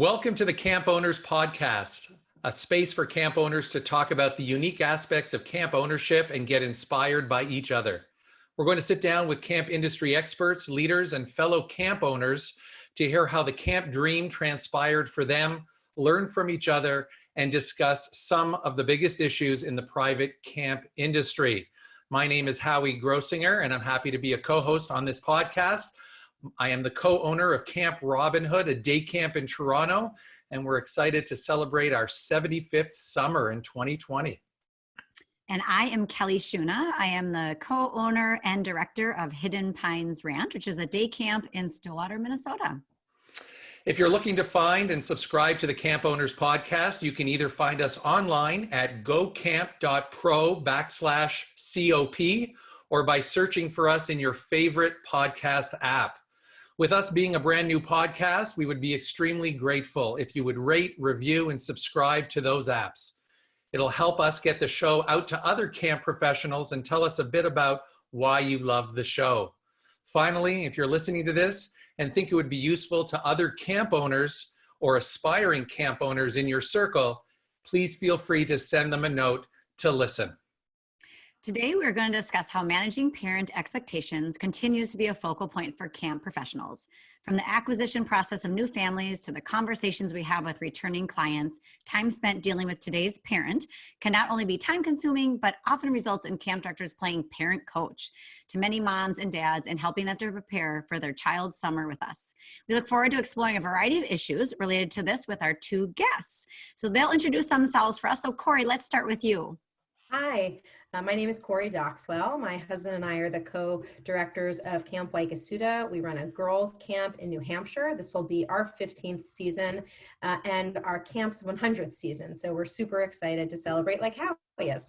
Welcome to the Camp Owners Podcast, a space for camp owners to talk about the unique aspects of camp ownership and get inspired by each other. We're going to sit down with camp industry experts, leaders, and fellow camp owners to hear how the camp dream transpired for them, learn from each other, and discuss some of the biggest issues in the private camp industry. My name is Howie Grossinger, and I'm happy to be a co-host on this podcast. I am the co-owner of Camp Robin Hood, a day camp in Toronto, and we're excited to celebrate our 75th summer in 2020. And I am Kelly Shuna. I am the co-owner and director of Hidden Pines Ranch, which is a day camp in Stillwater, Minnesota. If you're looking to find and subscribe to the Camp Owners Podcast, you can either find us online at gocamp.pro/COP or by searching for us in your favorite podcast app. With us being a brand new podcast, we would be extremely grateful if you would rate, review, and subscribe to those apps. It'll help us get the show out to other camp professionals and tell us a bit about why you love the show. Finally, if you're listening to this and think it would be useful to other camp owners or aspiring camp owners in your circle, please feel free to send them a note to listen. Today, we're going to discuss how managing parent expectations continues to be a focal point for camp professionals. From the acquisition process of new families to the conversations we have with returning clients, time spent dealing with today's parent can not only be time-consuming, but often results in camp directors playing parent coach to many moms and dads and helping them to prepare for their child's summer with us. We look forward to exploring a variety of issues related to this with our two guests. So they'll introduce themselves for us. So Corey, let's start with you. Hi. My name is Dockswell. My husband and I are the co-directors of Camp Waikasuta. We run a girls' camp in New Hampshire. This will be our 15th season and our camp's 100th season. So we're super excited to celebrate like Howie is.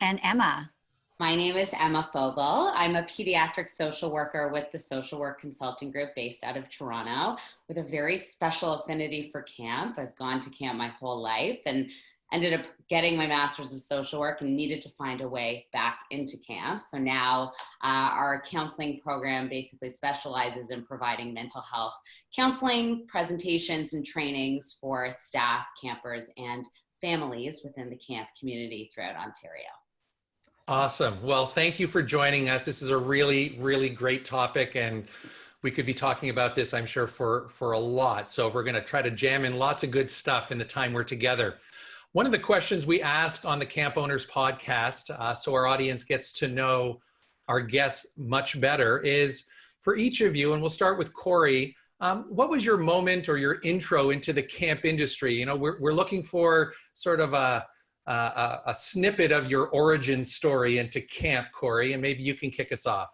And Emma. My name is Emma Fogel. I'm a pediatric social worker with the Social Work Consulting Group based out of Toronto with a very special affinity for camp. I've gone to camp my whole life and ended up getting my master's of social work and needed to find a way back into camp. So now our counseling program basically specializes in providing mental health counseling, presentations, and trainings for staff, campers, and families within the camp community throughout Ontario. Awesome. Well, thank you for joining us. This is a really, really great topic, and we could be talking about this, I'm sure, for a lot. So we're going to try to jam in lots of good stuff in the time we're together. One of the questions we ask on the Camp Owners Podcast, so our audience gets to know our guests much better, is for each of you, and we'll start with Corey, what was your moment or your intro into the camp industry? You know, we're looking for sort of a snippet of your origin story into camp, Corey, and maybe you can kick us off.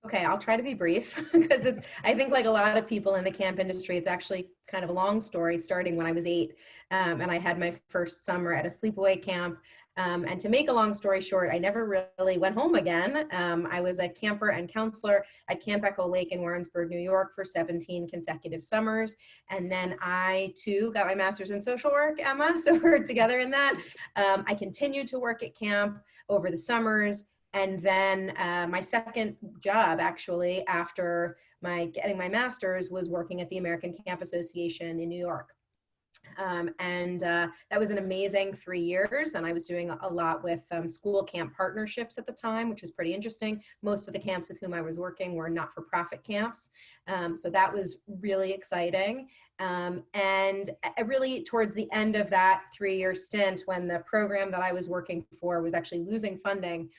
Okay, I'll try to be brief because I think like a lot of people in the camp industry, it's actually kind of a long story starting when I was 8 and I had my first summer at a sleepaway camp. And to make a long story short, I never really went home again. I was a camper and counselor at Camp Echo Lake in Warrensburg, New York for 17 consecutive summers. And then I too got my master's in social work, Emma, so we're together in that. I continued to work at camp over the summers. And then my second job, actually, after getting my master's, was working at the American Camp Association in New York. That was an amazing 3 years. And I was doing a lot with school camp partnerships at the time, which was pretty interesting. Most of the camps with whom I was working were not-for-profit camps. So that was really exciting. And really towards the end of that 3-year stint, when the program that I was working for was actually losing funding,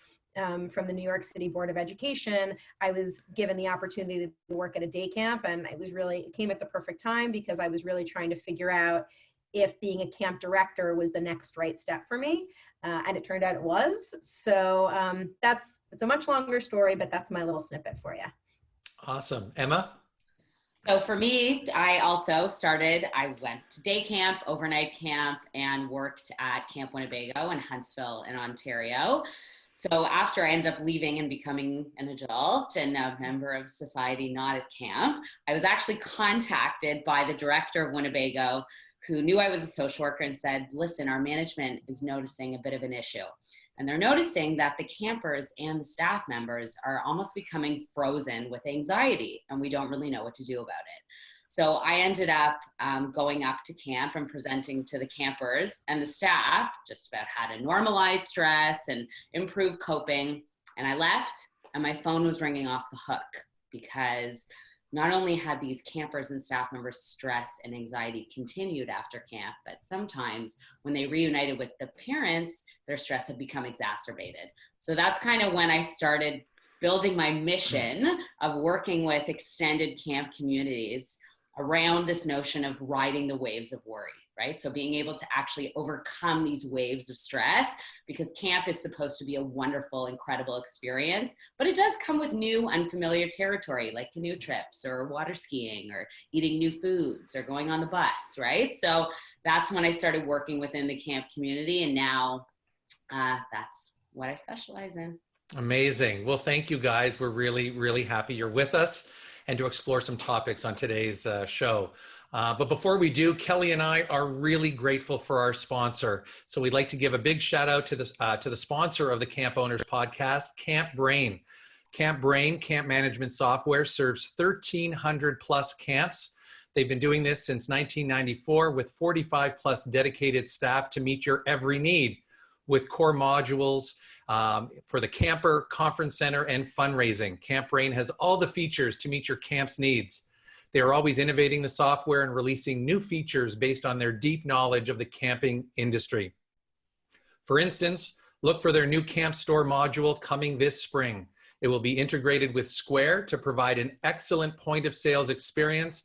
from the New York City Board of Education, I was given the opportunity to work at a day camp, and it came at the perfect time because I was really trying to figure out if being a camp director was the next right step for me, and it turned out it was. So it's a much longer story, but that's my little snippet for you. Awesome. Emma? So for me, I went to day camp, overnight camp, and worked at Camp Winnebago in Huntsville in Ontario. So after I ended up leaving and becoming an adult and a member of society not at camp, I was actually contacted by the director of Winnebago, who knew I was a social worker, and said, listen, our management is noticing a bit of an issue. And they're noticing that the campers and the staff members are almost becoming frozen with anxiety, and we don't really know what to do about it. So I ended up going up to camp and presenting to the campers, and the staff just about how to normalize stress and improve coping. And I left, and my phone was ringing off the hook, because not only had these campers and staff members' stress and anxiety continued after camp, but sometimes when they reunited with the parents, their stress had become exacerbated. So that's kind of when I started building my mission of working with extended camp communities around this notion of riding the waves of worry, right? So being able to actually overcome these waves of stress, because camp is supposed to be a wonderful, incredible experience, but it does come with new, unfamiliar territory, like canoe trips or water skiing or eating new foods or going on the bus, right? So that's when I started working within the camp community, and now that's what I specialize in. Amazing. Well, thank you guys. We're really, really happy you're with us and to explore some topics on today's show. But before we do, Kelly and I are really grateful for our sponsor. So we'd like to give a big shout out to the sponsor of the Camp Owners podcast, Camp Brain. Camp Brain, camp management software, serves 1,300 plus camps. They've been doing this since 1994 with 45 plus dedicated staff to meet your every need with core modules for the camper, conference center, and fundraising. Camp Brain has all the features to meet your camp's needs. They are always innovating the software and releasing new features based on their deep knowledge of the camping industry. For instance, look for their new Camp Store module coming this spring. It will be integrated with Square to provide an excellent point of sales experience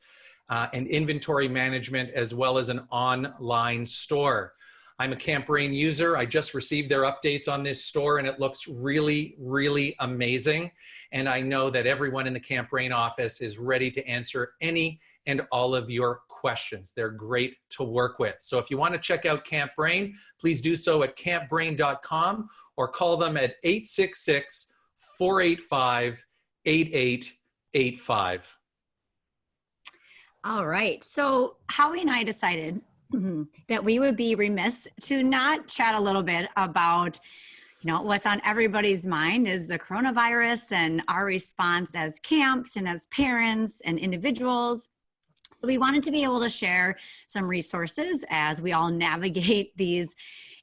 and inventory management, as well as an online store. I'm a Camp Brain user. I just received their updates on this store, and it looks really, really amazing. And I know that everyone in the Camp Brain office is ready to answer any and all of your questions. They're great to work with. So if you want to check out Camp Brain, please do so at campbrain.com or call them at 866-485-8885. All right. So Howie and I decided that we would be remiss to not chat a little bit about, what's on everybody's mind is the coronavirus and our response as camps and as parents and individuals. So we wanted to be able to share some resources as we all navigate these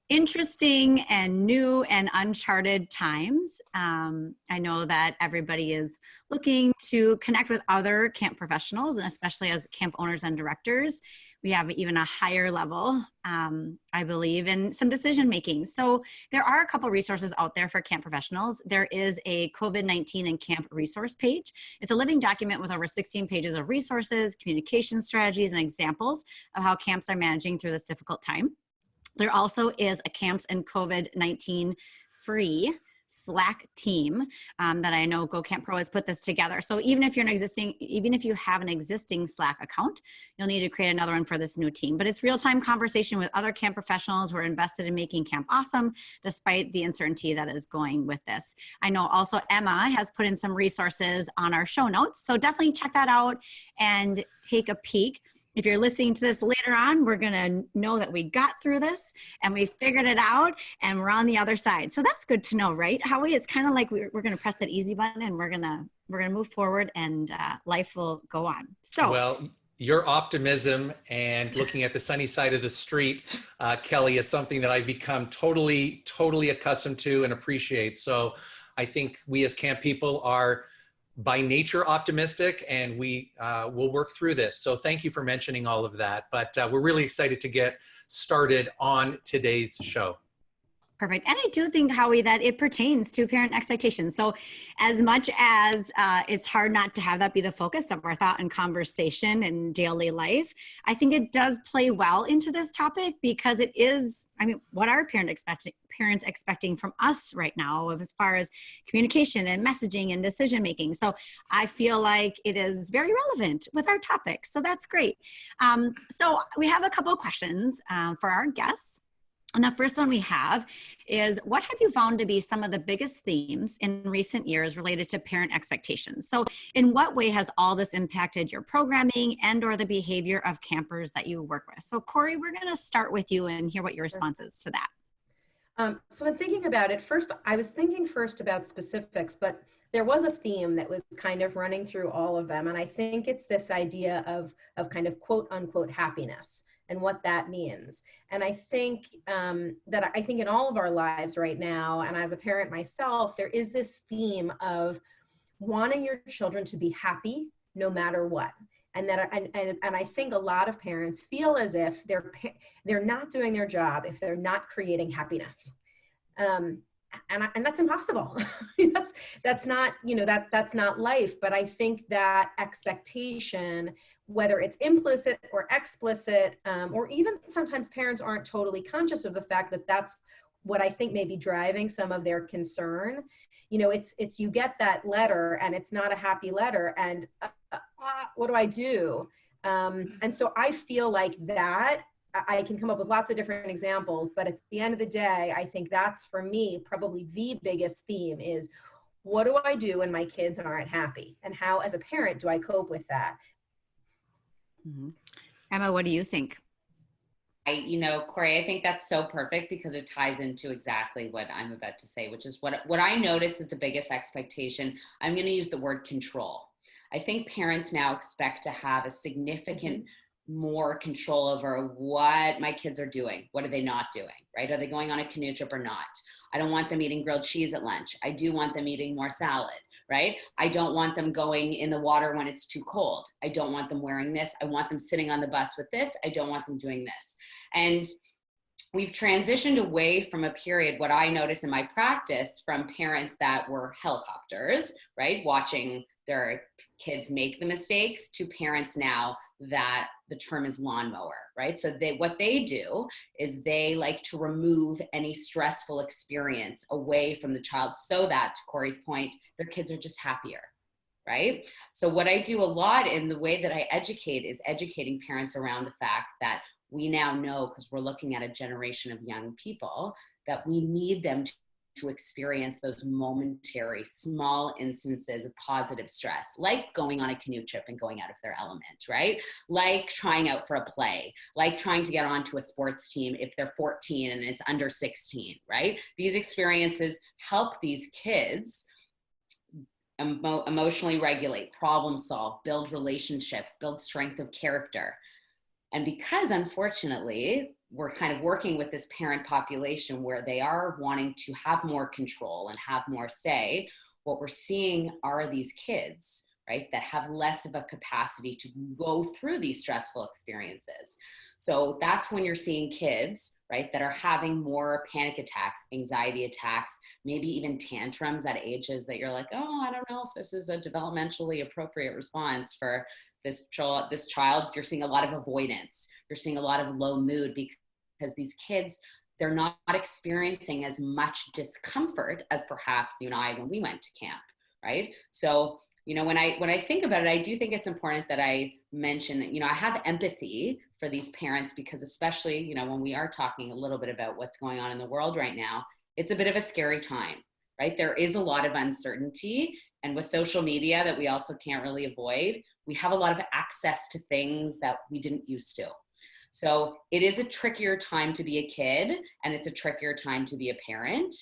interesting and new and uncharted times. I know that everybody is looking to connect with other camp professionals, and especially as camp owners and directors, we have even a higher level, I believe, in some decision making. So there are a couple resources out there for camp professionals. There is a COVID-19 and camp resource page. It's a living document with over 16 pages of resources, communication strategies, and examples of how camps are managing through this difficult time. There also is a Camps and COVID-19 free Slack team that I know Go Camp Pro has put this together. So even if you have an existing Slack account, you'll need to create another one for this new team. But it's real-time conversation with other camp professionals who are invested in making camp awesome, despite the uncertainty that is going with this. I know also Emma has put in some resources on our show notes, so definitely check that out and take a peek. If you're listening to this later on, we're going to know that we got through this and we figured it out and we're on the other side. So that's good to know, right, Howie? It's kind of like we're going to press that easy button and we're going to move forward and life will go on. So, well, your optimism and looking at the sunny side of the street, Kelly, is something that I've become totally accustomed to and appreciate. So I think we as camp people are by nature optimistic, and we will work through this. So thank you for mentioning all of that. But we're really excited to get started on today's show. Perfect. And I do think, Howie, that it pertains to parent expectations. So as much as it's hard not to have that be the focus of our thought and conversation in daily life, I think it does play well into this topic because it is, what are parents expecting from us right now as far as communication and messaging and decision making? So I feel like it is very relevant with our topic. So that's great. So we have a couple of questions for our guests. And the first one we have is, what have you found to be some of the biggest themes in recent years related to parent expectations? So in what way has all this impacted your programming and or the behavior of campers that you work with? So Corey, we're going to start with you and hear what your response is to that. So in thinking about it, first, I was thinking first about specifics, but there was a theme that was kind of running through all of them. And I think it's this idea of kind of quote unquote happiness and what that means. And I think that I think in all of our lives right now, and as a parent myself, there is this theme of wanting your children to be happy no matter what. And that and I think a lot of parents feel as if they're not doing their job if they're not creating happiness. And that's impossible. that's not, you know, that's not life. But I think that expectation, whether it's implicit or explicit, or even sometimes parents aren't totally conscious of the fact that that's what I think may be driving some of their concern. You know, it's you get that letter and it's not a happy letter, and what do I do? And so I feel like that I can come up with lots of different examples, but at the end of the day, I think that's, for me, probably the biggest theme is, what do I do when my kids aren't happy? And how, as a parent, do I cope with that? Mm-hmm. Emma, what do you think? Corey, I think that's so perfect because it ties into exactly what I'm about to say, which is what I notice is the biggest expectation. I'm going to use the word control. I think parents now expect to have a significant more control over what my kids are doing. What are they not doing, right? Are they going on a canoe trip or not? I don't want them eating grilled cheese at lunch. I do want them eating more salad, right? I don't want them going in the water when it's too cold. I don't want them wearing this. I want them sitting on the bus with this. I don't want them doing this. And we've transitioned away from a period, what I notice in my practice, from parents that were helicopters, right? Watching their kids make the mistakes, to parents now that the term is lawnmower, right? So what they do is they like to remove any stressful experience away from the child so that, to Corey's point, their kids are just happier, right? So what I do a lot in the way that I educate is educating parents around the fact that we now know, because we're looking at a generation of young people, that we need them to experience those momentary small instances of positive stress, like going on a canoe trip and going out of their element, right? Like trying out for a play, like trying to get onto a sports team if they're 14 and it's under 16, right? These experiences help these kids emotionally regulate, problem solve, build relationships, build strength of character. And because, unfortunately, we're kind of working with this parent population where they are wanting to have more control and have more say, what we're seeing are these kids, right, that have less of a capacity to go through these stressful experiences. So that's when you're seeing kids, right, that are having more panic attacks, anxiety attacks, maybe even tantrums at ages that you're like, oh, I don't know if this is a developmentally appropriate response for this child. You're seeing a lot of avoidance. You're seeing a lot of low mood because these kids, they're not experiencing as much discomfort as perhaps you and I when we went to camp, right? So, you know, when I think about it, I do think it's important that I mention, you know, I have empathy for these parents because, especially, you know, when we are talking a little bit about what's going on in the world right now, it's a bit of a scary time, right? There is a lot of uncertainty. And with social media that we also can't really avoid, we have a lot of access to things that we didn't used to. So it is a trickier time to be a kid, and it's a trickier time to be a parent.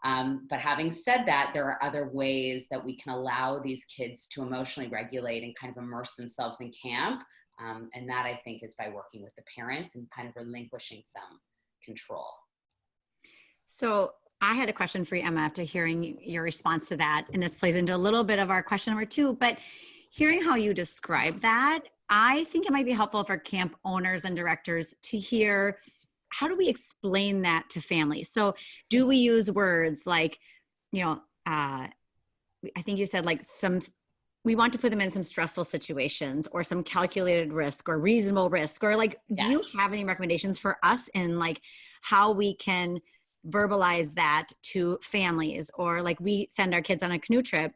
But having said that, there are other ways that we can allow these kids to emotionally regulate and kind of immerse themselves in camp. And that, I think, is by working with the parents and kind of relinquishing some control. So I had a question for you, Emma, after hearing your response to that. And this plays into a little bit of our question number 2, but hearing how you describe that, I think it might be helpful for camp owners and directors to hear, how do we explain that to families? So do we use words like, you know, I think you said like we want to put them in some stressful situations or some calculated risk or reasonable risk, or like, Yes. Do you have any recommendations for us in like how we can verbalize that to families? Or like, we send our kids on a canoe trip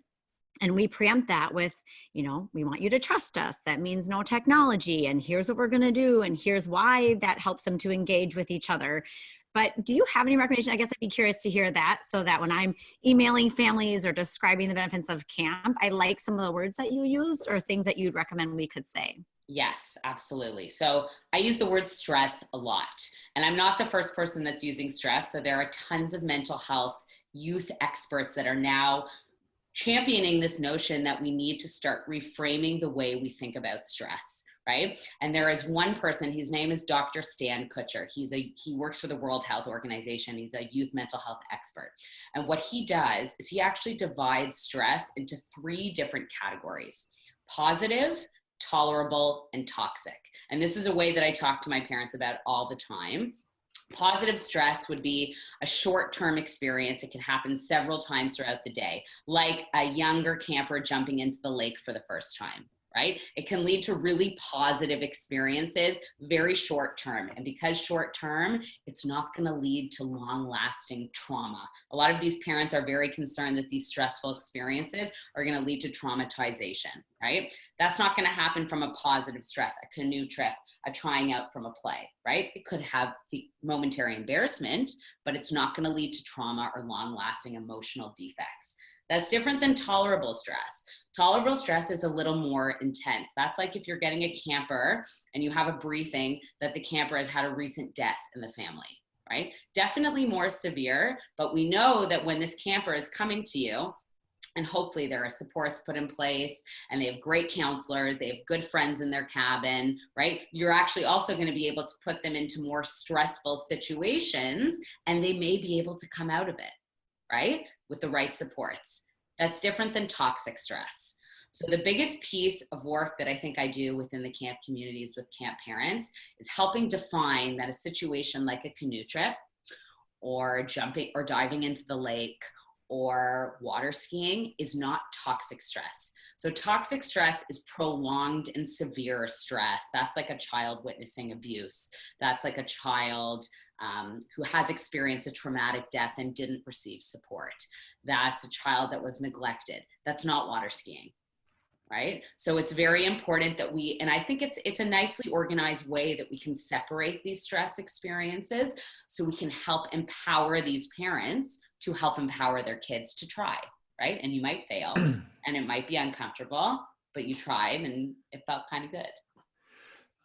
and we preempt that with, you know, we want you to trust us. That means no technology. And here's what we're going to do. And here's why that helps them to engage with each other. But do you have any recommendation? I guess I'd be curious to hear that, so that when I'm emailing families or describing the benefits of camp, I like some of the words that you use or things that you'd recommend we could say. Yes, absolutely. So I use the word stress a lot, and I'm not the first person that's using stress. So there are tons of mental health youth experts that are now championing this notion that we need to start reframing the way we think about stress, right? And there is one person, his name is Dr. Stan Kutcher. He works for the World Health Organization. He's a youth mental health expert. And what he does is he actually divides stress into 3 different categories: positive, tolerable, and toxic. And this is a way that I talk to my parents about all the time. Positive stress would be a short-term experience. It can happen several times throughout the day, like a younger camper jumping into the lake for the first time, right? It can lead to really positive experiences, very short-term. And because short-term, it's not going to lead to long-lasting trauma. A lot of these parents are very concerned that these stressful experiences are going to lead to traumatization, right? That's not going to happen from a positive stress, a canoe trip, a trying out from a play, right? It could have the momentary embarrassment, but it's not going to lead to trauma or long-lasting emotional defects. That's different than tolerable stress. Tolerable stress is a little more intense. That's like if you're getting a camper and you have a briefing that the camper has had a recent death in the family, right? Definitely more severe, but we know that when this camper is coming to you, and hopefully there are supports put in place and they have great counselors, they have good friends in their cabin, right? You're actually also going to be able to put them into more stressful situations and they may be able to come out of it, right? With the right supports. That's different than toxic stress. So the biggest piece of work that I think I do within the camp communities with camp parents is helping define that a situation like a canoe trip or jumping or diving into the lake or water skiing is not toxic stress. So toxic stress is prolonged and severe stress. That's like a child witnessing abuse. That's like a child who has experienced a traumatic death and didn't receive support. That's a child that was neglected. That's not water skiing, right? So it's very important that we, and I think it's a nicely organized way that we can separate these stress experiences so we can help empower these parents to help empower their kids to try, right? And you might fail and it might be uncomfortable, but you tried and it felt kind of good.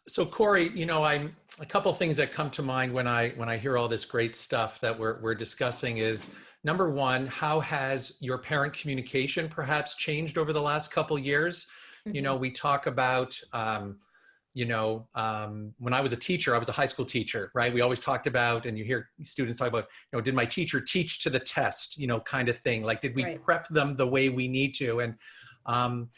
So Corey, I'm a couple things that come to mind when I hear all this great stuff that we're discussing is, number one, how has your parent communication perhaps changed over the last couple years? Mm-hmm. We talk about, when I was a teacher, I was a high school teacher, right? We always talked about, and you hear students talk about, did my teacher teach to the test, kind of thing. Like, did we Right. prep them the way we need to? And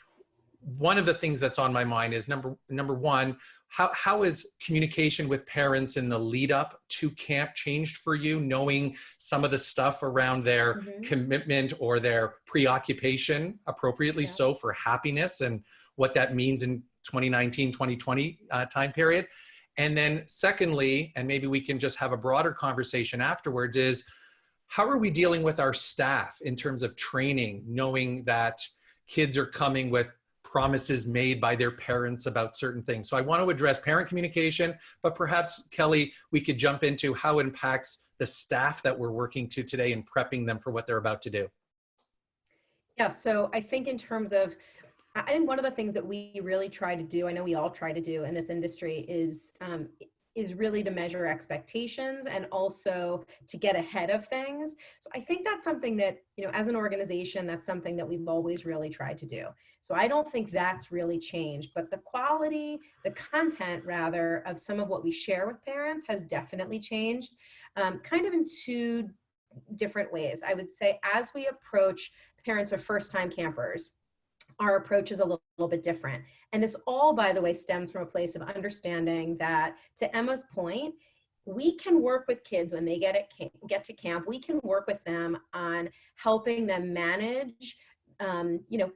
one of the things that's on my mind is number one, how is communication with parents in the lead up to camp changed for you, knowing some of the stuff around their commitment or their preoccupation, appropriately so, for happiness and what that means in 2019, 2020 time period? And then secondly, and maybe we can just have a broader conversation afterwards, is how are we dealing with our staff in terms of training, knowing that kids are coming with promises made by their parents about certain things? So I want to address parent communication, but perhaps, Kelly, we could jump into how it impacts the staff that we're working to today and prepping them for what they're about to do. Yeah, so I think in terms of, I think one of the things that we really try to do, I know we all try to do in this industry, is really to measure expectations and also to get ahead of things. So I think that's something that, as an organization, that's something that we've always really tried to do. So I don't think that's really changed, but the quality, the content rather, of some of what we share with parents has definitely changed, kind of in 2 different ways. I would say as we approach parents of first-time campers, our approach is a little bit different. And this all, by the way, stems from a place of understanding that, to Emma's point, we can work with kids when they get to camp. We can work with them on helping them manage,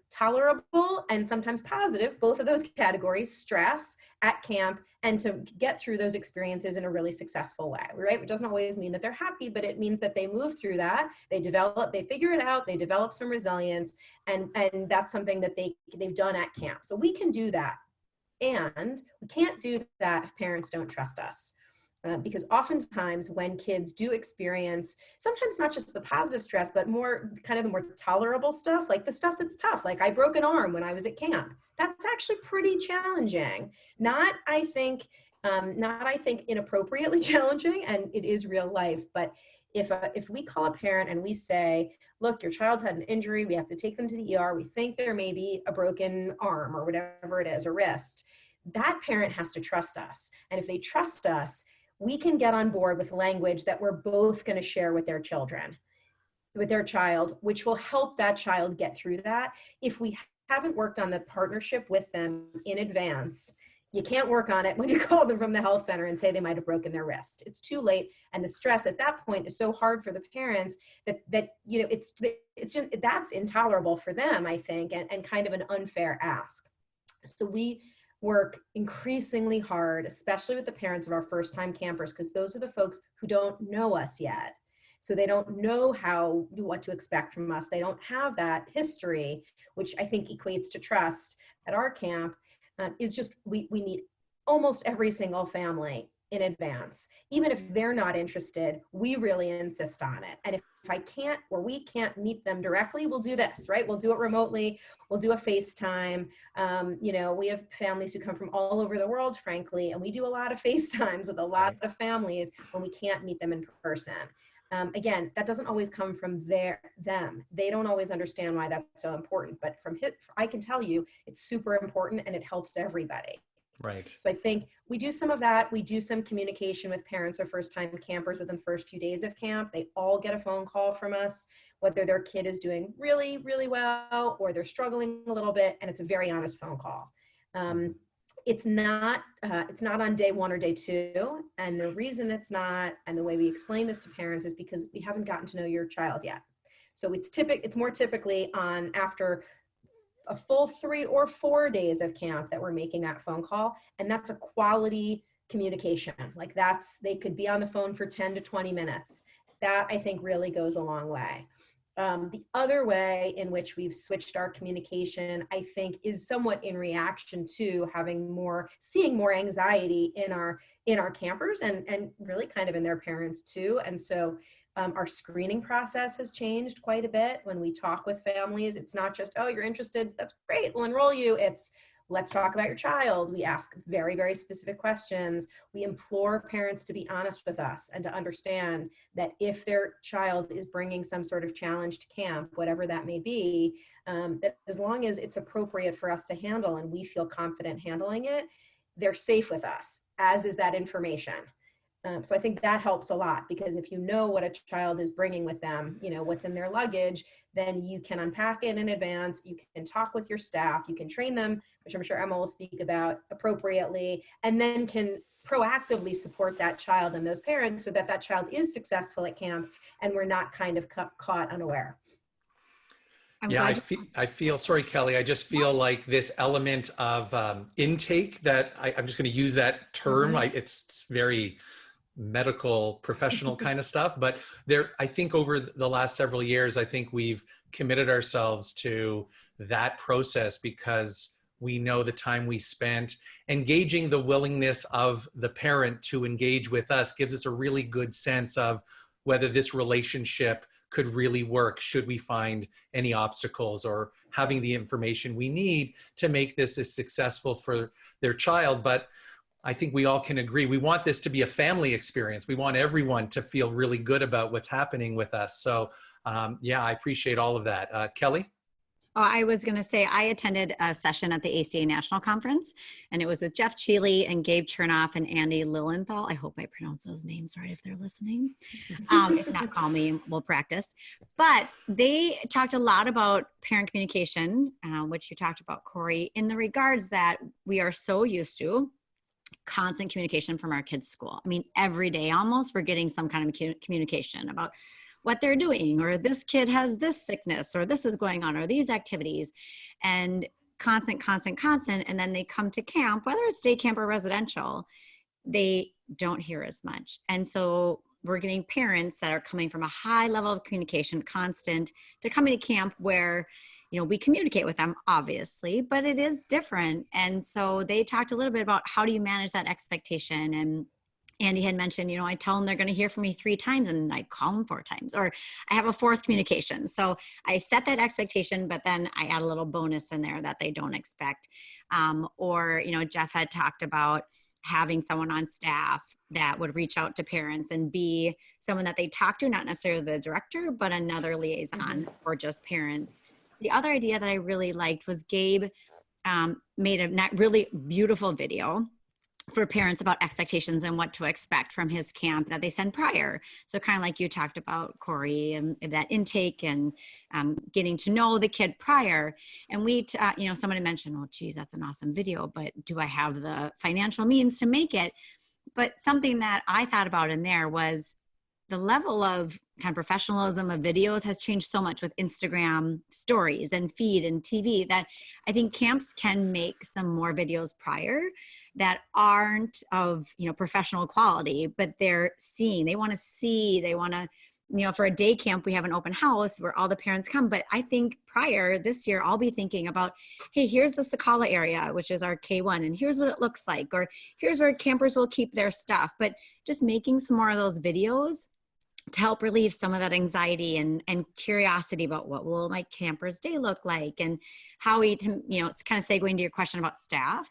tolerable and sometimes positive, both of those categories, stress at camp, and to get through those experiences in a really successful way, right? It doesn't always mean that they're happy, but it means that they move through that, they figure it out, they develop some resilience, and that's something that they've done at camp. So we can do that. And we can't do that if parents don't trust us. Because oftentimes when kids do experience, sometimes not just the positive stress, but more kind of the more tolerable stuff, like the stuff that's tough, like I broke an arm when I was at camp. That's actually pretty challenging. Not, I think, inappropriately challenging, and it is real life. But if we call a parent and we say, look, your child's had an injury, we have to take them to the ER, we think there may be a broken arm or whatever it is, a wrist, that parent has to trust us. And if they trust us, we can get on board with language that we're both going to share with their children, with their child, which will help that child get through that. If we haven't worked on the partnership with them in advance, you can't work on it when you call them from the health center and say they might have broken their wrist. It's too late. And the stress at that point is so hard for the parents that you know, it's just, that's intolerable for them, I think, and kind of an unfair ask. So we work increasingly hard, especially with the parents of our first-time campers, because those are the folks who don't know us yet. So they don't know what to expect from us. They don't have that history, which I think equates to trust at our camp. Is just, we meet almost every single family in advance. Even if they're not interested, we really insist on it. And if I can't, or we can't meet them directly, we'll do this, right? We'll do it remotely. We'll do a FaceTime. You know, we have families who come from all over the world, frankly, and we do a lot of FaceTimes with a lot of families when we can't meet them in person. Again, that doesn't always come from them. They don't always understand why that's so important, but I can tell you it's super important and it helps everybody. Right. So I think we do some of that. We do some communication with parents of first-time campers within the first few days of camp. They all get a phone call from us, whether their kid is doing really, really well or they're struggling a little bit, and it's a very honest phone call. It's not on day one or day two. And the reason it's not, and the way we explain this to parents, is because we haven't gotten to know your child yet. So it's more typically on after a full 3 or 4 days of camp that we're making that phone call. And that's a quality communication. Like they could be on the phone for 10 to 20 minutes. That I think really goes a long way. The other way in which we've switched our communication, I think, is somewhat in reaction to seeing more anxiety in our campers and really kind of in their parents too. And so our screening process has changed quite a bit. When we talk with families, it's not just, oh, you're interested, that's great, we'll enroll you. It's, let's talk about your child. We ask very, very specific questions. We implore parents to be honest with us and to understand that if their child is bringing some sort of challenge to camp, whatever that may be, that as long as it's appropriate for us to handle and we feel confident handling it, they're safe with us, as is that information. So I think that helps a lot, because if you know what a child is bringing with them, you know, what's in their luggage, then you can unpack it in advance. You can talk with your staff, you can train them, which I'm sure Emma will speak about, appropriately, and then can proactively support that child and those parents so that that child is successful at camp and we're not kind of caught unaware. I feel, sorry, Kelly, I just feel like this element of intake that I'm just going to use that term. It's very medical professional kind of stuff, but I think over the last several years, I think we've committed ourselves to that process because we know the time we spent engaging the willingness of the parent to engage with us gives us a really good sense of whether this relationship could really work, should we find any obstacles, or having the information we need to make this as successful for their child. But I think we all can agree, we want this to be a family experience. We want everyone to feel really good about what's happening with us. So yeah, I appreciate all of that. Kelly? Oh, I was going to say, I attended a session at the ACA National Conference, and it was with Jeff Cheeley and Gabe Chernoff and Andy Lilienthal. I hope I pronounce those names right if they're listening. If not, call me, we'll practice. But they talked a lot about parent communication, which you talked about, Corey, in the regards that we are so used to constant communication from our kids' school. I mean, every day almost, we're getting some kind of communication about what they're doing, or this kid has this sickness, or this is going on, or these activities, and constant. And then they come to camp, whether it's day camp or residential, they don't hear as much. And so we're getting parents that are coming from a high level of communication, constant, to coming to camp where, you know, we communicate with them, obviously, but it is different. And so they talked a little bit about how do you manage that expectation. And Andy had mentioned, I tell them they're going to hear from me 3 times and I call them 4 times, or I have a 4th communication. So I set that expectation, but then I add a little bonus in there that they don't expect. Or, Jeff had talked about having someone on staff that would reach out to parents and be someone that they talk to, not necessarily the director, but another liaison for just parents. The other idea that I really liked was Gabe made a really beautiful video for parents about expectations and what to expect from his camp that they send prior. So kind of like you talked about, Corey, and that intake and getting to know the kid prior. And somebody mentioned, oh, geez, that's an awesome video, but do I have the financial means to make it? But something that I thought about in there was the level of kind of professionalism of videos has changed so much with Instagram stories and feed and TV that I think camps can make some more videos prior that aren't of, professional quality, but they want to, for a day camp, we have an open house where all the parents come. But I think prior this year, I'll be thinking about, hey, here's the Sakala area, which is our K1, and here's what it looks like, or here's where campers will keep their stuff. But just making some more of those videos to help relieve some of that anxiety and curiosity about what will my camper's day look like. And Howie, it's kind of segueing to your question about staff,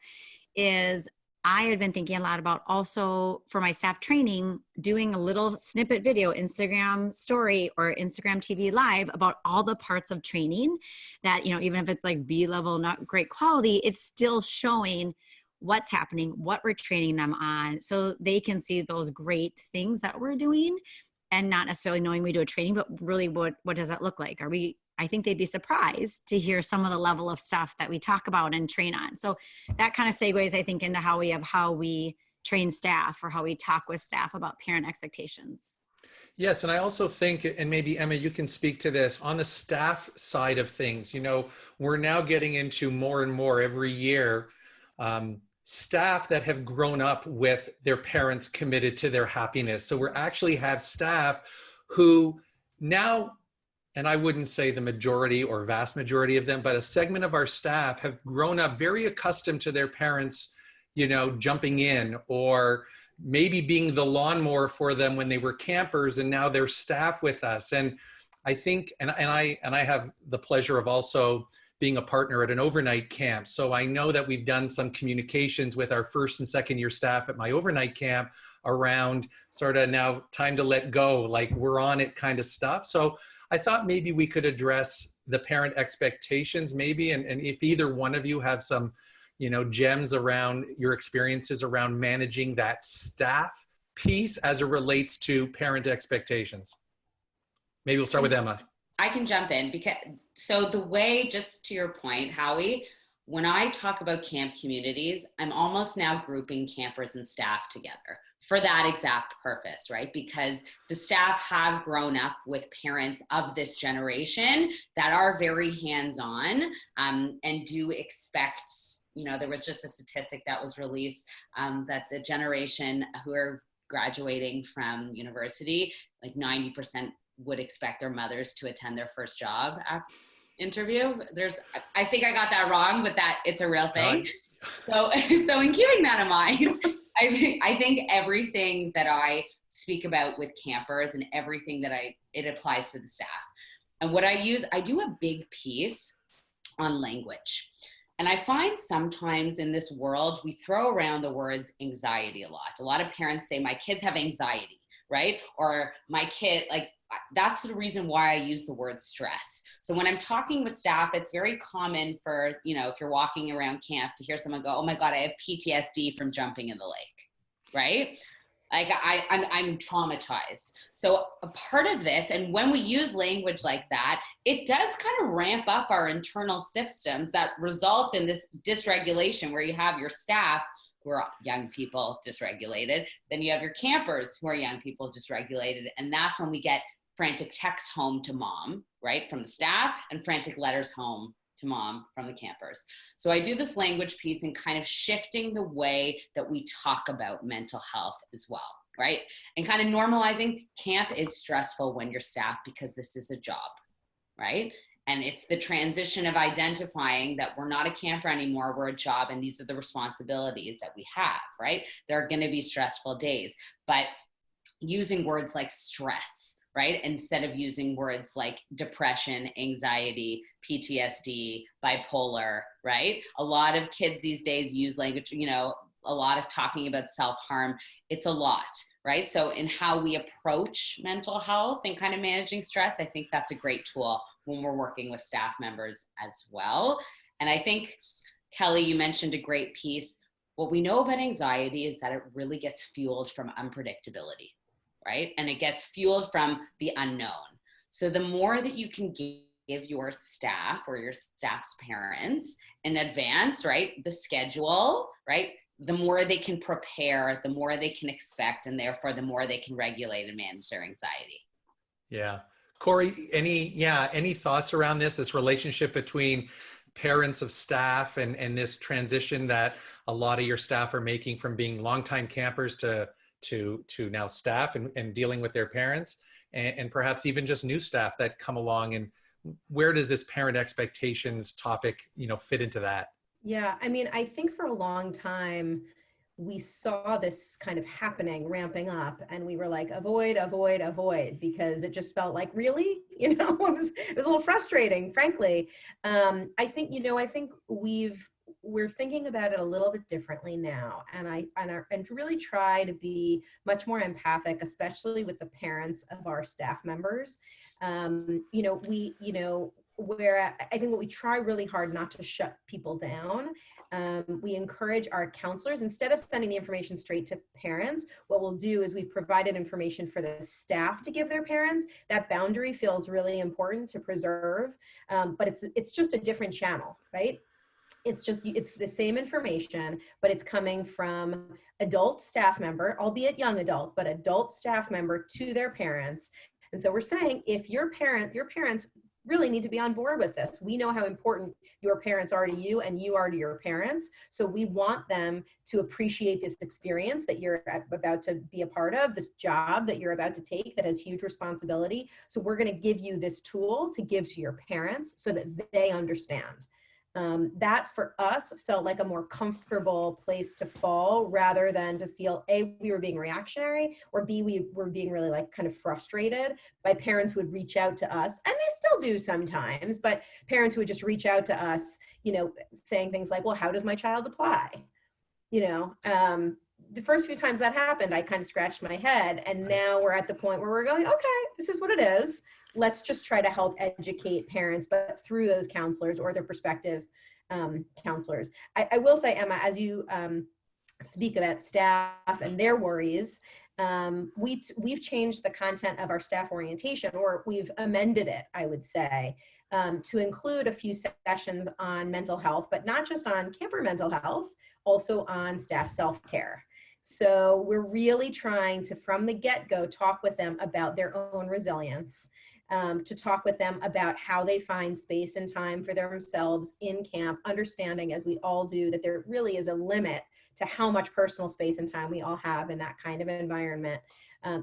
is I had been thinking a lot about also for my staff training, doing a little snippet video, Instagram story or Instagram TV live about all the parts of training that, even if it's like B-level, not great quality, it's still showing what's happening, what we're training them on, so they can see those great things that we're doing and not necessarily knowing we do a training, but really what does that look like? I think they'd be surprised to hear some of the level of stuff that we talk about and train on. So that kind of segues, I think, into how we train staff or how we talk with staff about parent expectations. Yes, and I also think, and maybe Emma, you can speak to this, on the staff side of things, we're now getting into more and more every year, staff that have grown up with their parents committed to their happiness. So we actually have staff who now, and I wouldn't say the majority or vast majority of them, but a segment of our staff have grown up very accustomed to their parents, jumping in or maybe being the lawnmower for them when they were campers, and now they're staff with us. And I think, and I have the pleasure of also being a partner at an overnight camp. So I know that we've done some communications with our 1st and 2nd year staff at my overnight camp around sort of now time to let go, like we're on it kind of stuff. So I thought maybe we could address the parent expectations maybe, and if either one of you have some, gems around your experiences around managing that staff piece as it relates to parent expectations. Maybe we'll start with Emma. I can jump in so the way, just to your point, Howie, when I talk about camp communities, I'm almost now grouping campers and staff together for that exact purpose, right? Because the staff have grown up with parents of this generation that are very hands-on and do expect, there was just a statistic that was released that the generation who are graduating from university, like 90% would expect their mothers to attend their first job interview. I think I got that wrong, but that it's a real thing. So in keeping that in mind, I think everything that I speak about with campers and everything that it applies to the staff. And what I do a big piece on language. And I find sometimes in this world, we throw around the words anxiety a lot. A lot of parents say, my kids have anxiety, right? Or my kid, that's the reason why I use the word stress. So when I'm talking with staff, it's very common for, if you're walking around camp to hear someone go, oh my God, I have PTSD from jumping in the lake, right? Like I'm traumatized. So a part of this, and when we use language like that, it does kind of ramp up our internal systems that result in this dysregulation where you have your staff who are young people dysregulated, then you have your campers who are young people dysregulated. And that's when we get frantic texts home to mom, right, from the staff, and frantic letters home to mom from the campers. So I do this language piece and kind of shifting the way that we talk about mental health as well, right? And kind of normalizing camp is stressful when you're staff because this is a job, right? And it's the transition of identifying that we're not a camper anymore, we're a job, and these are the responsibilities that we have, right? There are going to be stressful days, but using words like stress, right? Instead of using words like depression, anxiety, PTSD, bipolar, right? A lot of kids these days use language, a lot of talking about self-harm. It's a lot, right? So in how we approach mental health and kind of managing stress, I think that's a great tool when we're working with staff members as well. And I think, Kelly, you mentioned a great piece. What we know about anxiety is that it really gets fueled from unpredictability, right? And it gets fueled from the unknown. So the more that you can give your staff or your staff's parents in advance, right, the schedule, right, the more they can prepare, the more they can expect, and therefore the more they can regulate and manage their anxiety. Yeah. Corey, any thoughts around this relationship between parents of staff and this transition that a lot of your staff are making from being longtime campers to now staff and dealing with their parents and perhaps even just new staff that come along, and where does this parent expectations topic, fit into that? Yeah, I mean, I think for a long time, we saw this kind of happening, ramping up, and we were like, avoid, avoid, avoid, because it just felt like, really, it was a little frustrating, frankly. I think, we're thinking about it a little bit differently now, and to really try to be much more empathic, especially with the parents of our staff members. Where I think what we try really hard not to shut people down. We encourage our counselors, instead of sending the information straight to parents, what we'll do is we've provided information for the staff to give their parents. That boundary feels really important to preserve, but it's just a different channel, right? It's the same information, but it's coming from adult staff member, albeit young adult, but adult staff member to their parents. And so we're saying, if your parents really need to be on board with this. We know how important your parents are to you and you are to your parents. So we want them to appreciate this experience that you're about to be a part of, this job that you're about to take that has huge responsibility. So we're going to give you this tool to give to your parents so that they understand. That for us felt like a more comfortable place to fall, rather than to feel A, we were being reactionary, or B, we were being really like kind of frustrated by parents who would reach out to us, and they still do sometimes, but parents who would just reach out to us, saying things like, well, how does my child apply? The first few times that happened, I kind of scratched my head, and now we're at the point where we're going, okay, this is what it is. Let's just try to help educate parents, but through those counselors or their prospective counselors. I will say, Emma, as you speak about staff and their worries, we've changed the content of our staff orientation, or we've amended it, I would say, to include a few sessions on mental health, but not just on camper mental health, also on staff self-care. So we're really trying to, from the get-go, talk with them about their own resilience, to talk with them about how they find space and time for themselves in camp, understanding, as we all do, that there really is a limit to how much personal space and time we all have in that kind of environment.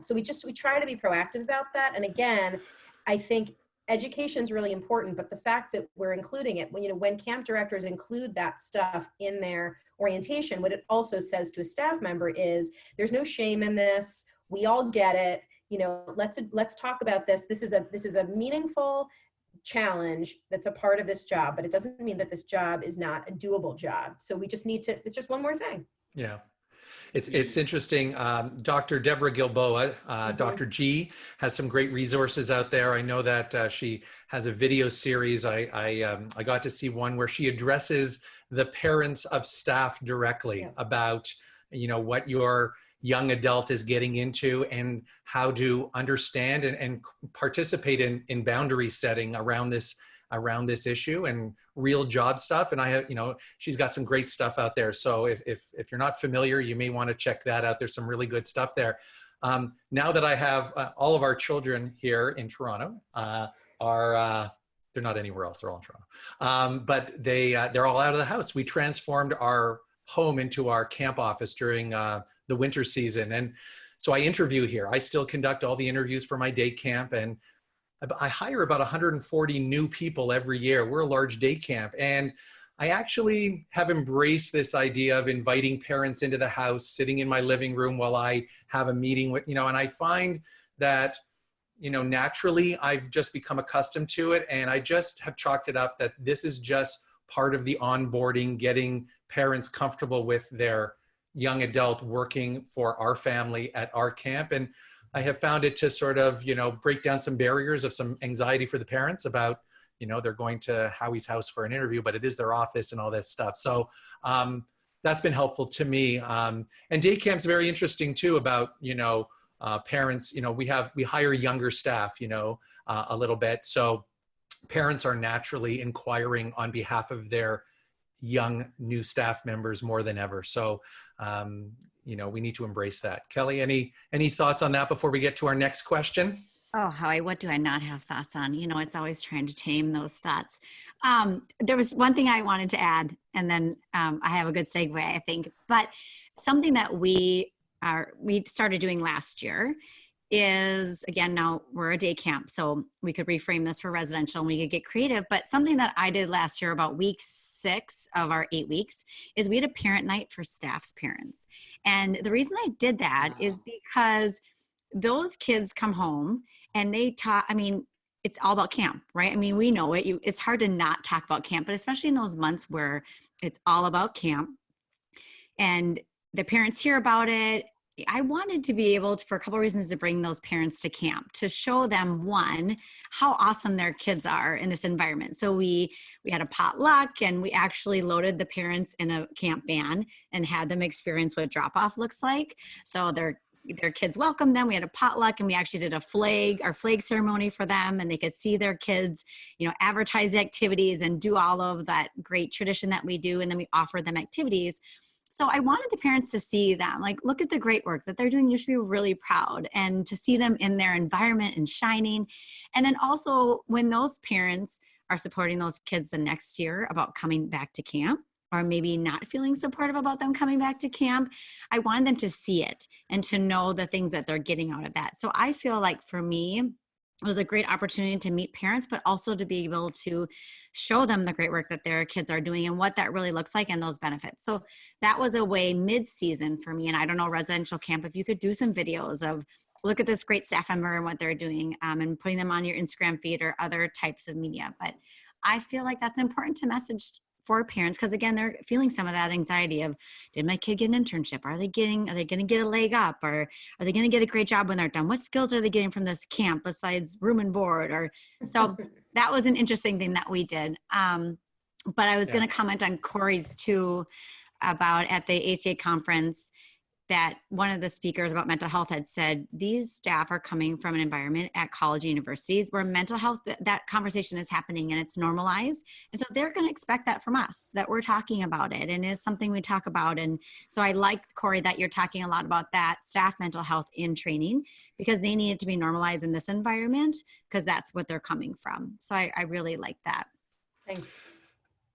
So we try to be proactive about that. And again, I think education is really important, but the fact that we're including it, when camp directors include that stuff in their orientation, what it also says to a staff member is, there's no shame in this. We all get it. Let's talk about this. This is a meaningful challenge that's a part of this job, but it doesn't mean that this job is not a doable job. So we just need to, it's just one more thing. Yeah. It's interesting. Dr. Deborah Gilboa, Dr. G, has some great resources out there. I know that she has a video series. I got to see one where she addresses the parents of staff directly about, what your young adult is getting into and how to understand and participate in boundary setting around this issue and real job stuff. And I have, she's got some great stuff out there. So if you're not familiar, you may want to check that out. There's some really good stuff there. Now that I have all of our children here in Toronto, they're not anywhere else, they're all in Toronto. But they're all out of the house. We transformed our home into our camp office during the winter season. And so I interview here. I still conduct all the interviews for my day camp. And I hire about 140 new people every year. We're a large day camp. And I actually have embraced this idea of inviting parents into the house, sitting in my living room while I have a meeting with, and I find that, naturally I've just become accustomed to it. And I just have chalked it up that this is just part of the onboarding, getting parents comfortable with their young adult working for our family at our camp. And I have found it to sort of, break down some barriers of some anxiety for the parents about, they're going to Howie's house for an interview, but it is their office and all that stuff. So that's been helpful to me. And day camp's very interesting too about, parents, we hire younger staff, a little bit. So parents are naturally inquiring on behalf of their young new staff members more than ever. So, we need to embrace that. Kelly, any thoughts on that before we get to our next question? Oh, Howie, what do I not have thoughts on? It's always trying to tame those thoughts. There was one thing I wanted to add, and then I have a good segue, I think. But something that we started doing last year is, again, now we're a day camp, so we could reframe this for residential and we could get creative. But something that I did last year, about week 6 of our 8 weeks, is we had a parent night for staff's parents. And the reason I did that is because those kids come home and they talk, it's all about camp, right? We know it. It's hard to not talk about camp, but especially in those months where it's all about camp and the parents hear about it. I wanted to be able to, for a couple of reasons, to bring those parents to camp, to show them, one, how awesome their kids are in this environment. So we had a potluck, and we actually loaded the parents in a camp van and had them experience what drop-off looks like. So their kids welcomed them. We had a potluck, and we actually did our flag ceremony for them, and they could see their kids, advertise the activities and do all of that great tradition that we do. And then we offered them activities. So I wanted the parents to see them, look at the great work that they're doing. You should be really proud, and to see them in their environment and shining. And then also when those parents are supporting those kids the next year about coming back to camp, or maybe not feeling supportive about them coming back to camp, I wanted them to see it and to know the things that they're getting out of that. So I feel like for me, it was a great opportunity to meet parents, but also to be able to show them the great work that their kids are doing and what that really looks like and those benefits. So that was a way mid-season for me. And I don't know, residential camp, if you could do some videos of, look at this great staff member and what they're doing, and putting them on your Instagram feed or other types of media. But I feel like that's important to message for parents, because again, they're feeling some of that anxiety of, did my kid get an internship? Are they going to get a leg up, or are they going to get a great job when they're done? What skills are they getting from this camp besides room and board? Or so that was an interesting thing that we did. But I was going to comment on Corey's too, about at the ACA conference, that one of the speakers about mental health had said, these staff are coming from an environment at college and universities where mental health, that conversation is happening and it's normalized. And so they're going to expect that from us, that we're talking about it and is something we talk about. And so I like, Corey, that you're talking a lot about that staff mental health in training, because they need it to be normalized in this environment, because that's what they're coming from. So I really like that. Thanks.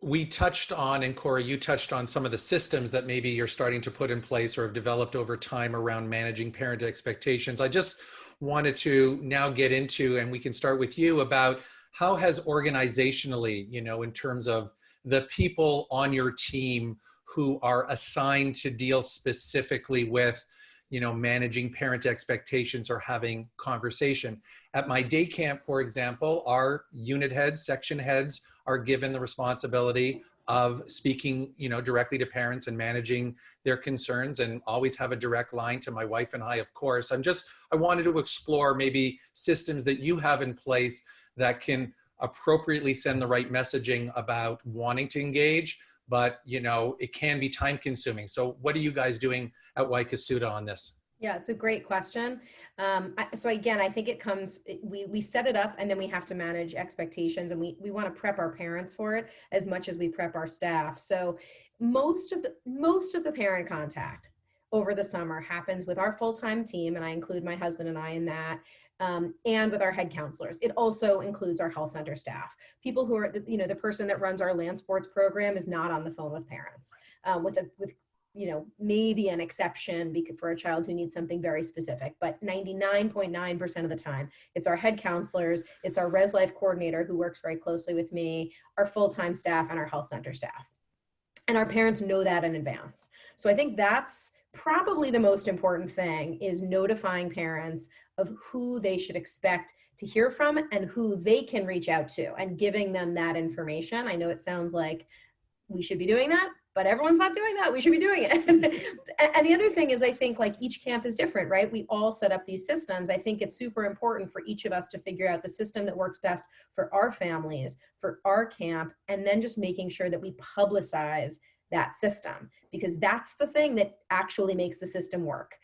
We touched on, and Corey, you touched on some of the systems that maybe you're starting to put in place or have developed over time around managing parent expectations. I just wanted to now get into, and we can start with you, about how has organizationally, in terms of the people on your team who are assigned to deal specifically with, managing parent expectations or having conversation. At my day camp, for example, our unit heads, section heads are given the responsibility of speaking, directly to parents and managing their concerns, and always have a direct line to my wife and I, of course. I wanted to explore maybe systems that you have in place that can appropriately send the right messaging about wanting to engage, but it can be time consuming. So what are you guys doing at Waikasuta on this? Yeah, it's a great question. So again, I think it comes, we set it up and then we have to manage expectations, and we want to prep our parents for it as much as we prep our staff. So most of the parent contact over the summer happens with our full-time team, and I include my husband and I in that, and with our head counselors. It also includes our health center staff. People who are, the person that runs our land sports program is not on the phone with parents, with maybe an exception for a child who needs something very specific, but 99.9% of the time, it's our head counselors, it's our Res Life coordinator who works very closely with me, our full-time staff, and our health center staff. And our parents know that in advance. So I think that's probably the most important thing, is notifying parents of who they should expect to hear from and who they can reach out to, and giving them that information. I know it sounds like we should be doing that, but everyone's not doing that. We should be doing it. And the other thing is, I think like each camp is different, right? We all set up these systems. I think it's super important for each of us to figure out the system that works best for our families, for our camp, and then just making sure that we publicize that system, because that's the thing that actually makes the system work.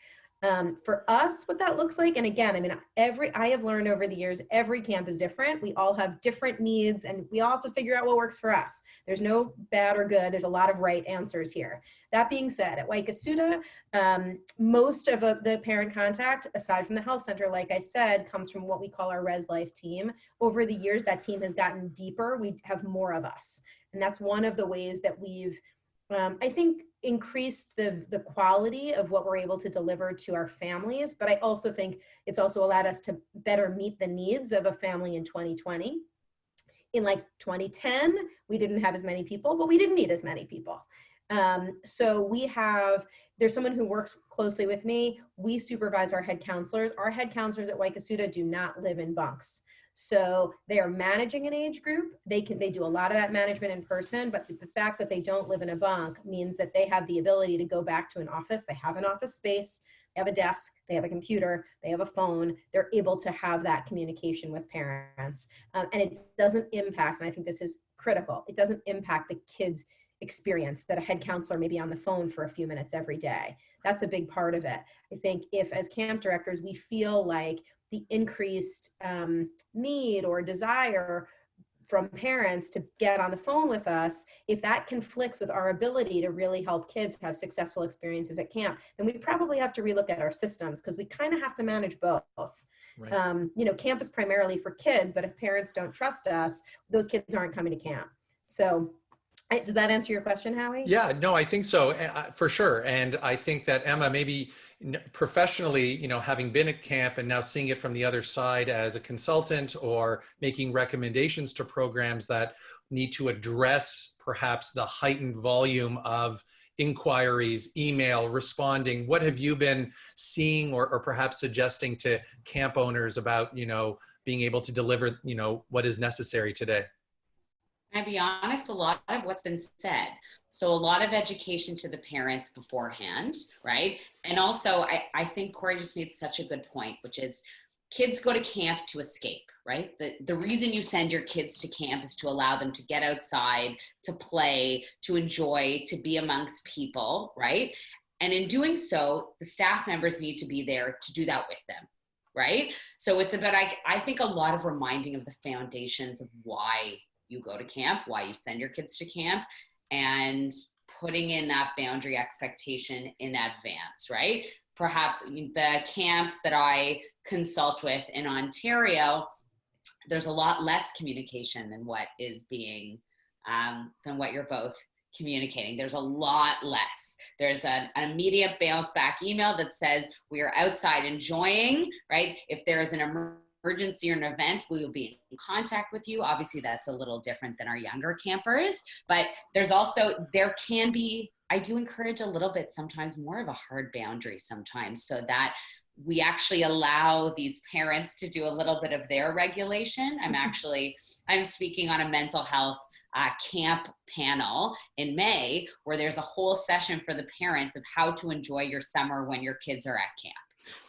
For us, what that looks like, and again, I mean, I have learned over the years, every camp is different. We all have different needs, and we all have to figure out what works for us. There's no bad or good. There's a lot of right answers here. That being said, at Waikasuta, most of the parent contact, aside from the health center, like I said, comes from what we call our Res Life team. Over the years, that team has gotten deeper. We have more of us. And that's one of the ways that we've, I think, increased the quality of what we're able to deliver to our families. But I also think it's also allowed us to better meet the needs of a family in 2020. In like 2010, we didn't have as many people, but we didn't need as many people. So there's someone who works closely with me. We supervise our head counselors. Our head counselors at Waikasuta do not live in bunks. So they are managing an age group. They do a lot of that management in person, but the fact that they don't live in a bunk means that they have the ability to go back to an office. They have an office space, they have a desk, they have a computer, they have a phone. They're able to have that communication with parents. And it doesn't impact, and I think this is critical, it doesn't impact the kids' experience that a head counselor may be on the phone for a few minutes every day. That's a big part of it. I think if as camp directors, we feel like the increased need or desire from parents to get on the phone with us, if that conflicts with our ability to really help kids have successful experiences at camp, then we probably have to relook at our systems, because we kind of have to manage both. Right. Camp is primarily for kids, but if parents don't trust us, those kids aren't coming to camp. So does that answer your question, Howie? Yeah, no, I think so, for sure. And I think that Emma, maybe professionally, having been at camp and now seeing it from the other side as a consultant, or making recommendations to programs that need to address perhaps the heightened volume of inquiries, email, responding, what have you been seeing or perhaps suggesting to camp owners about, being able to deliver, what is necessary today? I'll be honest, a lot of what's been said. So a lot of education to the parents beforehand, right? And also, I think Corey just made such a good point, which is kids go to camp to escape, right? The reason you send your kids to camp is to allow them to get outside, to play, to enjoy, to be amongst people, right? And in doing so, the staff members need to be there to do that with them, right? So it's about, I think, a lot of reminding of the foundations of why you go to camp, why you send your kids to camp, and putting in that boundary expectation in advance, right? Perhaps the camps that I consult with in Ontario, there's a lot less communication than what is being, than what you're both communicating. There's a lot less. There's an immediate bounce back email that says we are outside enjoying, right? If there is an emergency or an event, we will be in contact with you. Obviously, that's a little different than our younger campers, but there can be, I do encourage a little bit, sometimes more of a hard boundary sometimes, so that we actually allow these parents to do a little bit of their regulation. I'm speaking on a mental health camp panel in May, where there's a whole session for the parents of how to enjoy your summer when your kids are at camp.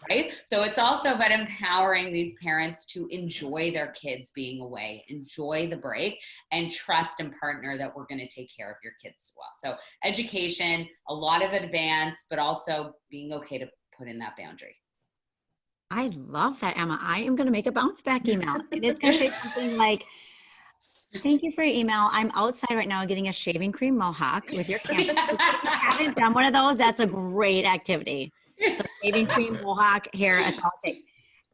Right? So it's also about empowering these parents to enjoy their kids being away, enjoy the break, and trust and partner that we're going to take care of your kids as well. So education, a lot of advance, but also being okay to put in that boundary. I love that, Emma. I am going to make a bounce back email. It is going to say something like, thank you for your email. I'm outside right now getting a shaving cream mohawk with your camp. If you haven't done one of those, that's a great activity. So shaving cream, mohawk, hair, that's all it takes.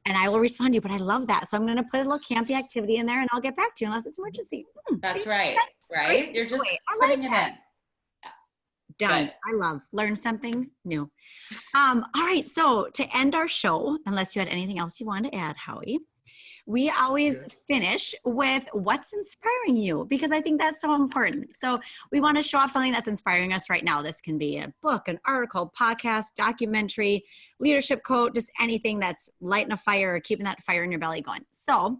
And I will respond to you, but I love that. So I'm going to put a little campy activity in there, and I'll get back to you unless it's emergency. That's right. Right? You're just putting it in. Done. Good. I love learn something new. All right. So to end our show, unless you had anything else you wanted to add, Howie, we always finish with what's inspiring you, because I think that's so important. So we want to show off something that's inspiring us right now. This can be a book, an article, podcast, documentary, leadership quote, just anything that's lighting a fire or keeping that fire in your belly going. So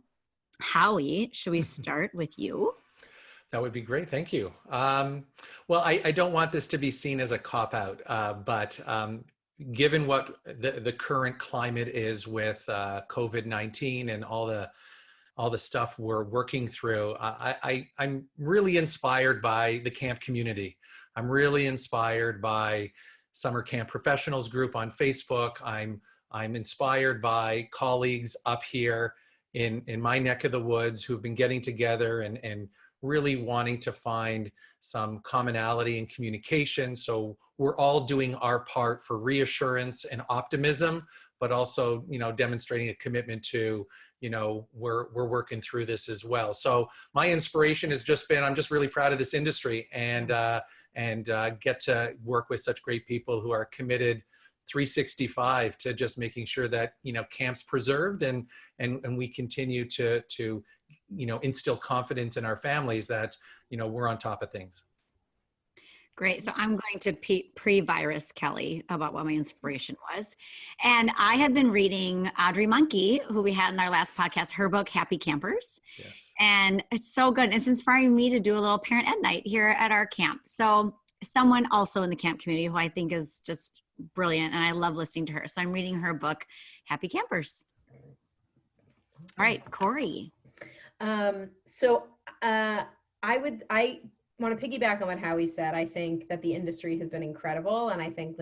Howie, should we start with you? That would be great. Thank you. Well, I don't want this to be seen as a cop-out, but given what the current climate is with COVID-19 and all the stuff we're working through, I'm really inspired by the camp community. I'm really inspired by Summer Camp Professionals group on Facebook. I'm inspired by colleagues up here in my neck of the woods who've been getting together and really wanting to find some commonality in communication. So we're all doing our part for reassurance and optimism, but also, demonstrating a commitment to, we're working through this as well. So my inspiration has just been, I'm just really proud of this industry and get to work with such great people who are committed 365 to just making sure that, camp's preserved and we continue to instill confidence in our families that, we're on top of things. Great. So I'm going to pre-virus Kelly about what my inspiration was. And I have been reading Audrey Monkey, who we had in our last podcast, her book, Happy Campers. Yes. And it's so good. It's inspiring me to do a little parent ed night here at our camp. So someone also in the camp community who I think is just brilliant, and I love listening to her. So I'm reading her book, Happy Campers. All right, Corey. I want to piggyback on what Howie said. I think that the industry has been incredible. And I think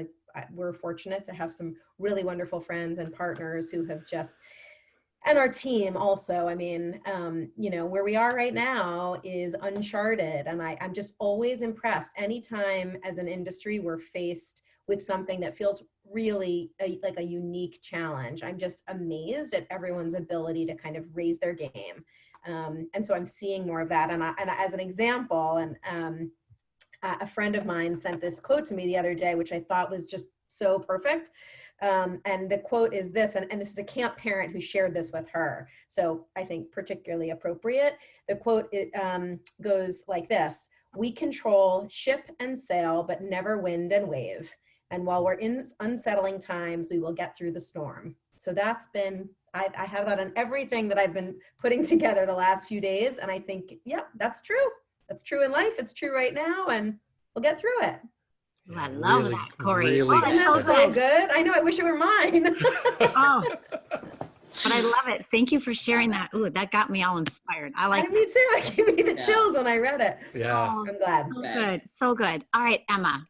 we're fortunate to have some really wonderful friends and partners who have and our team also. I mean, where we are right now is uncharted. And I'm just always impressed. Anytime as an industry, we're faced with something that feels really like a unique challenge. I'm just amazed at everyone's ability to kind of raise their game. And so I'm seeing more of that. And as an example, a friend of mine sent this quote to me the other day, which I thought was just so perfect. And the quote is this, and this is a camp parent who shared this with her. So I think particularly appropriate. The quote goes like this: "We control ship and sail, but never wind and wave. And while we're in unsettling times, we will get through the storm." So that's been, I have that on everything that I've been putting together the last few days. And I think, yeah, that's true. That's true in life. It's true right now. And we'll get through it. Ooh, I love that, Corey. Really that's so good. I know. I wish it were mine. Oh, but I love it. Thank you for sharing that. Ooh, that got me all inspired. I like Me too. It gave me the chills when I read it. Yeah. Oh, I'm glad. So good. So good. All right, Emma.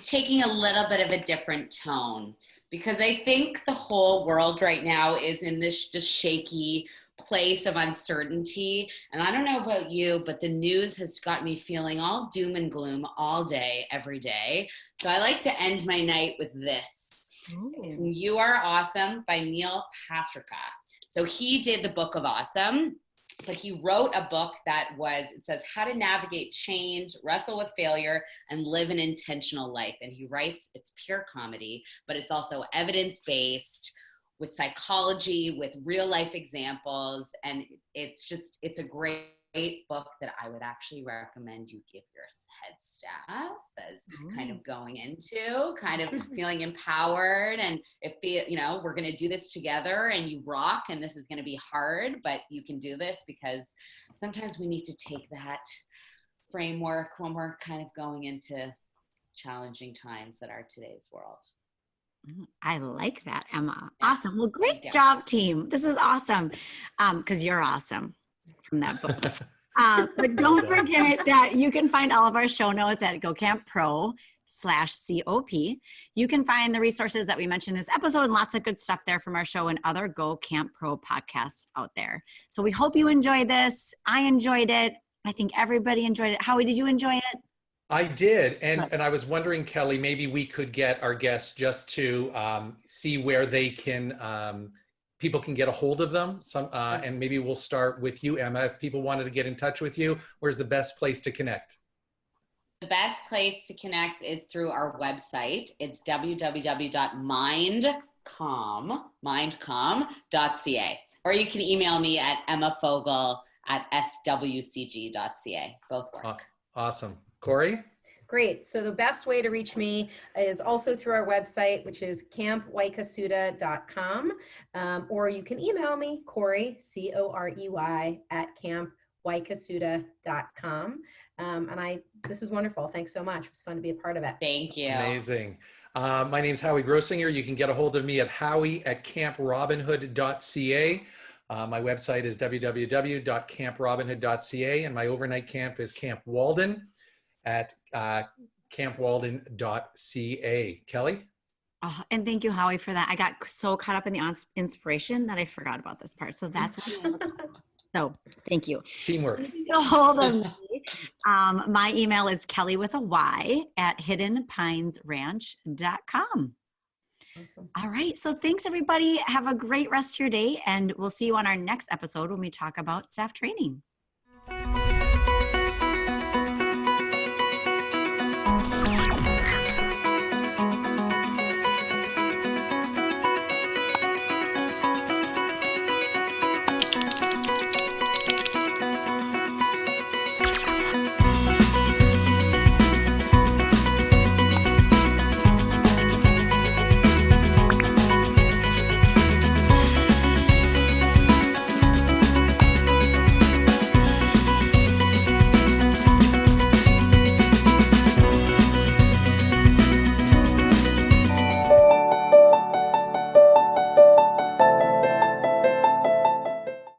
Taking a little bit of a different tone, because I think the whole world right now is in this just shaky place of uncertainty. And I don't know about you, but the news has got me feeling all doom and gloom all day, every day. So I like to end my night with this. It's You Are Awesome by Neil Pastrika. So he did the Book of Awesome, but he wrote a book it says how to navigate change, wrestle with failure, and live an intentional life. And he writes, it's pure comedy, but it's also evidence-based with psychology, with real life examples. And it's a great book that I would actually recommend you give your head staff as kind of going into, kind of feeling empowered, and we're going to do this together and you rock, and this is going to be hard, but you can do this, because sometimes we need to take that framework when we're kind of going into challenging times that are today's world. I like that, Emma. Awesome. Well, great job, team. This is awesome. Because you're awesome from that book. But don't forget that you can find all of our show notes at GoCampPro/COP. You can find the resources that we mentioned in this episode and lots of good stuff there from our show and other Go Camp Pro podcasts out there. So we hope you enjoyed this. I enjoyed it. I think everybody enjoyed it. Howie, did you enjoy it? I did. And I was wondering, Kelly, maybe we could get our guests just to see where they can, people can get a hold of them. And maybe we'll start with you, Emma. If people wanted to get in touch with you, where's the best place to connect? best place to connect is through our website. It's www.mindcom.ca. Or you can email me at emmafogel@swcg.ca. Both work. Awesome. Corey? Great. So the best way to reach me is also through our website, which is campwaikasuta.com. Or you can email me, Corey, Corey, @campwaikasuta.com. This was wonderful. Thanks so much. It was fun to be a part of it. Thank you. Amazing. My name's Howie Grossinger. You can get a hold of me at howie@camprobinhood.ca. My website is www.camprobinhood.ca, and my overnight camp is Camp Walden at campwalden.ca. Kelly? Oh, and thank you, Howie, for that. I got so caught up in the inspiration that I forgot about this part. So that's why. So thank you. Teamwork. So you can get a hold of me. My email is Kelly with a Y at hiddenpinesranch.com. Awesome. All right. So thanks, everybody. Have a great rest of your day. And we'll see you on our next episode when we talk about staff training.